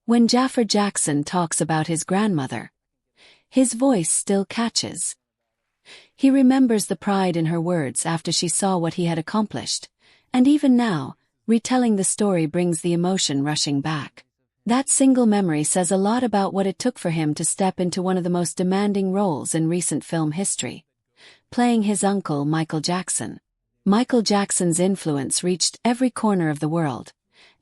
When Jaafar Jackson talks about his grandmother, his voice still catches. He remembers the pride in her words after she saw what he had accomplished, and even now, retelling the story brings the emotion rushing back. That single memory says a lot about what it took for him to step into one of the most demanding roles in recent film history, playing his uncle Michael Jackson. Michael Jackson's influence reached every corner of the world,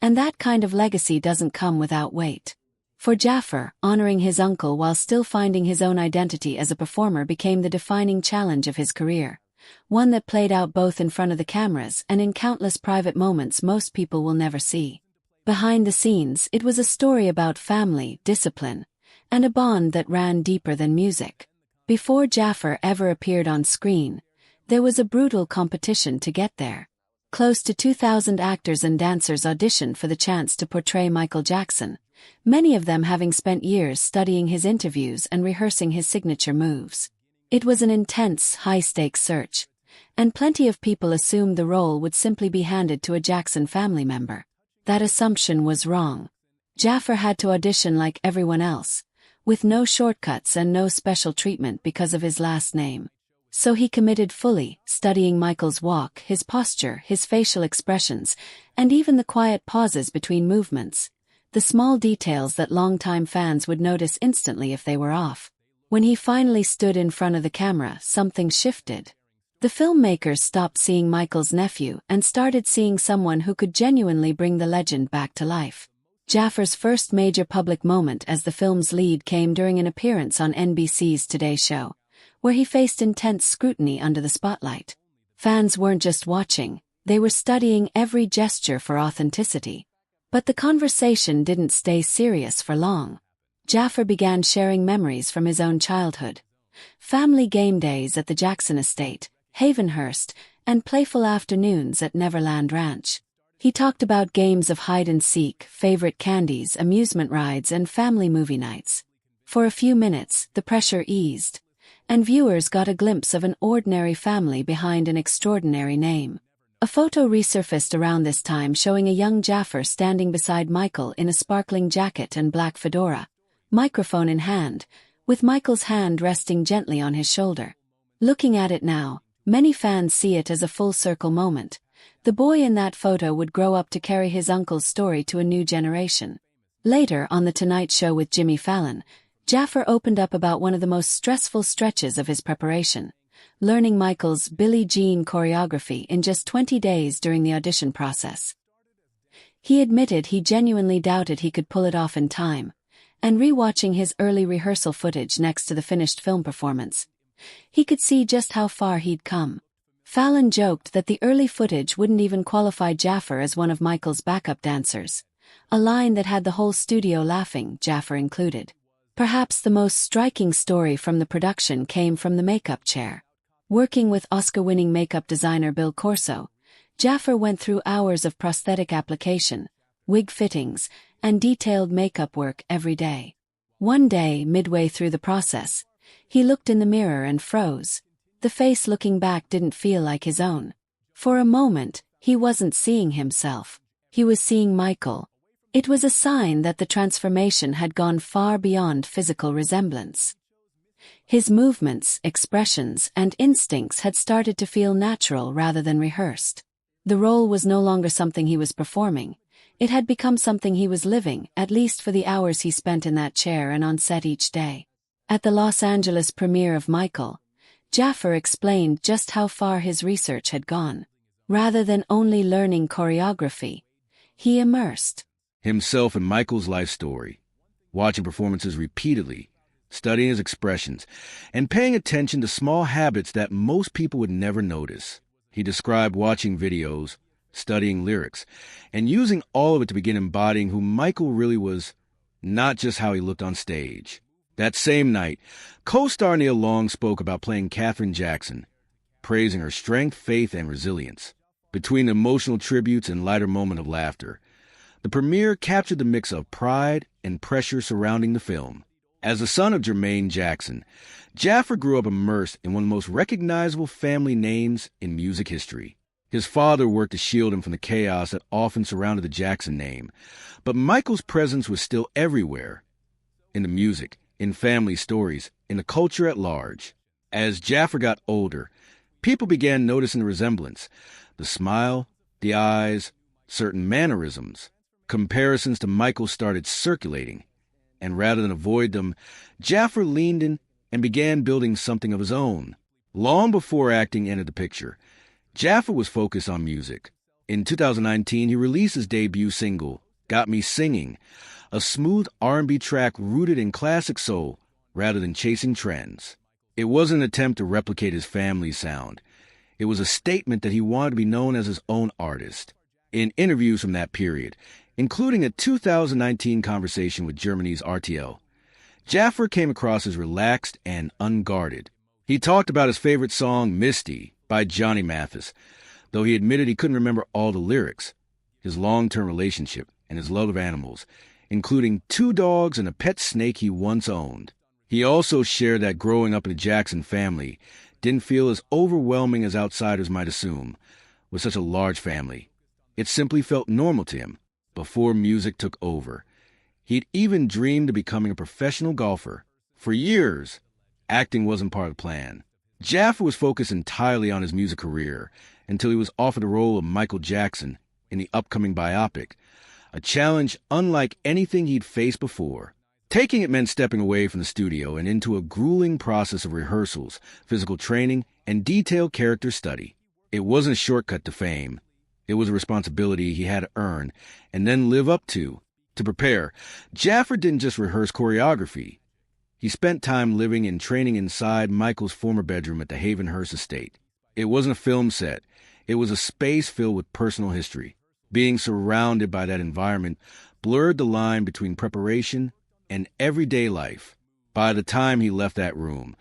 and that kind of legacy doesn't come without weight. For Jaafar, honoring his uncle while still finding his own identity as a performer became the defining challenge of his career, one that played out both in front of the cameras and in countless private moments most people will never see. Behind the scenes, it was a story about family, discipline, and a bond that ran deeper than music. Before Jaafar ever appeared on screen, there was a brutal competition to get there. Close to 2,000 actors and dancers auditioned for the chance to portray Michael Jackson, many of them having spent years studying his interviews and rehearsing his signature moves. It was an intense, high-stakes search, and plenty of people assumed the role would simply be handed to a Jackson family member. That assumption was wrong. Jaafar had to audition like everyone else, with no shortcuts and no special treatment because of his last name. So he committed fully, studying Michael's walk, his posture, his facial expressions, and even the quiet pauses between movements, the small details that longtime fans would notice instantly if they were off. When he finally stood in front of the camera, something shifted. The filmmakers stopped seeing Michael's nephew and started seeing someone who could genuinely bring the legend back to life. Jaafar's first major public moment as the film's lead came during an appearance on NBC's Today Show, where he faced intense scrutiny under the spotlight. Fans weren't just watching, they were studying every gesture for authenticity. But the conversation didn't stay serious for long. Jaafar began sharing memories from his own childhood. Family game days at the Jackson estate, Havenhurst, and playful afternoons at Neverland Ranch. He talked about games of hide-and-seek, favorite candies, amusement rides, and family movie nights. For a few minutes, the pressure eased, and viewers got a glimpse of an ordinary family behind an extraordinary name. A photo resurfaced around this time showing a young Jaafar standing beside Michael in a sparkling jacket and black fedora, microphone in hand, with Michael's hand resting gently on his shoulder. Looking at it now, many fans see it as a full-circle moment. The boy in that photo would grow up to carry his uncle's story to a new generation. Later, on The Tonight Show with Jimmy Fallon, Jaafar opened up about one of the most stressful stretches of his preparation, learning Michael's Billie Jean choreography in just 20 days during the audition process. He admitted he genuinely doubted he could pull it off in time, and rewatching his early rehearsal footage next to the finished film performance, he could see just how far he'd come. Fallon joked that the early footage wouldn't even qualify Jaafar as one of Michael's backup dancers, a line that had the whole studio laughing, Jaafar included. Perhaps the most striking story from the production came from the makeup chair. Working with Oscar-winning makeup designer Bill Corso, Jaafar went through hours of prosthetic application, wig fittings, and detailed makeup work every day. One day, midway through the process, he looked in the mirror and froze. The face looking back didn't feel like his own. For a moment, he wasn't seeing himself. He was seeing Michael. It was a sign that the transformation had gone far beyond physical resemblance. His movements, expressions, and instincts had started to feel natural rather than rehearsed. The role was no longer something he was performing. It had become something he was living, at least for the hours he spent in that chair and on set each day. At the Los Angeles premiere of Michael, Jaafar explained just how far his research had gone. Rather than only learning choreography, he immersed himself in Michael's life story, watching performances repeatedly, studying his expressions, and paying attention to small habits that most people would never notice. He described watching videos, studying lyrics, and using all of it to begin embodying who Michael really was, not just how he looked on stage. That same night, co-star Neil Long spoke about playing Katherine Jackson, praising her strength, faith, and resilience. Between emotional tributes and lighter moment of laughter, the premiere captured the mix of pride and pressure surrounding the film. As the son of Jermaine Jackson, Jaafar grew up immersed in one of the most recognizable family names in music history. His father worked to shield him from the chaos that often surrounded the Jackson name, but Michael's presence was still everywhere, in the music, in family stories, in the culture at large. As Jaafar got older, people began noticing the resemblance, the smile, the eyes, certain mannerisms. Comparisons to Michael started circulating, and rather than avoid them, Jaafar leaned in and began building something of his own. Long before acting entered the picture, Jaafar was focused on music. In 2019, he released his debut single, Got Me Singing, a smooth R&B track rooted in classic soul rather than chasing trends. It wasn't an attempt to replicate his family's sound. It was a statement that he wanted to be known as his own artist. In interviews from that period, including a 2019 conversation with Germany's RTL, Jaafar came across as relaxed and unguarded. He talked about his favorite song, Misty, by Johnny Mathis, though he admitted he couldn't remember all the lyrics, his long-term relationship, and his love of animals, including 2 dogs and a pet snake he once owned. He also shared that growing up in the Jackson family didn't feel as overwhelming as outsiders might assume, with such a large family. It simply felt normal to him, before music took over. He'd even dreamed of becoming a professional golfer. For years, acting wasn't part of the plan. Jaafar was focused entirely on his music career until he was offered the role of Michael Jackson in the upcoming biopic, a challenge unlike anything he'd faced before. Taking it meant stepping away from the studio and into a grueling process of rehearsals, physical training, and detailed character study. It wasn't a shortcut to fame. It was a responsibility he had to earn and then live up to. To prepare, Jaafar didn't just rehearse choreography. He spent time living and training inside Michael's former bedroom at the Havenhurst estate. It wasn't a film set. It was a space filled with personal history. Being surrounded by that environment blurred the line between preparation and everyday life. By the time he left that room,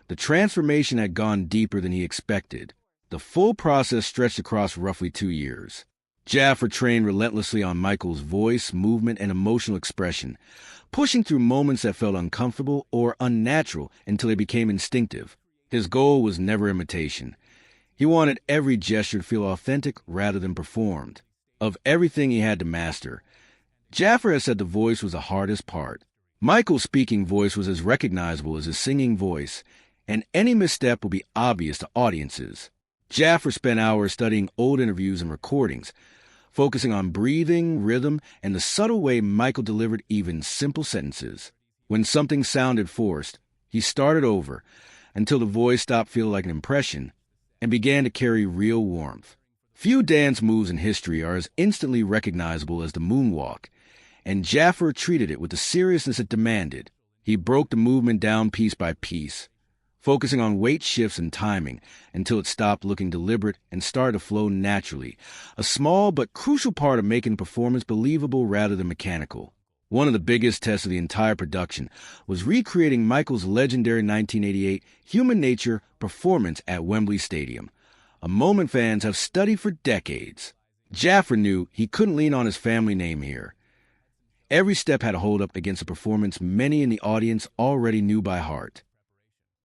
the transformation had gone deeper than he expected. The full process stretched across roughly 2 years. Jaafar trained relentlessly on Michael's voice, movement, and emotional expression, pushing through moments that felt uncomfortable or unnatural until they became instinctive. His goal was never imitation. He wanted every gesture to feel authentic rather than performed. Of everything he had to master, Jaafar has said the voice was the hardest part. Michael's speaking voice was as recognizable as his singing voice, and any misstep would be obvious to audiences. Jaafar spent hours studying old interviews and recordings, focusing on breathing, rhythm, and the subtle way Michael delivered even simple sentences. When something sounded forced, he started over until the voice stopped feeling like an impression and began to carry real warmth. Few dance moves in history are as instantly recognizable as the moonwalk, and Jaafar treated it with the seriousness it demanded. He broke the movement down piece by piece, focusing on weight shifts and timing until it stopped looking deliberate and started to flow naturally, a small but crucial part of making performance believable rather than mechanical. One of the biggest tests of the entire production was recreating Michael's legendary 1988 Human Nature performance at Wembley Stadium, a moment fans have studied for decades. Jaafar knew he couldn't lean on his family name here. Every step had to hold up against a performance many in the audience already knew by heart.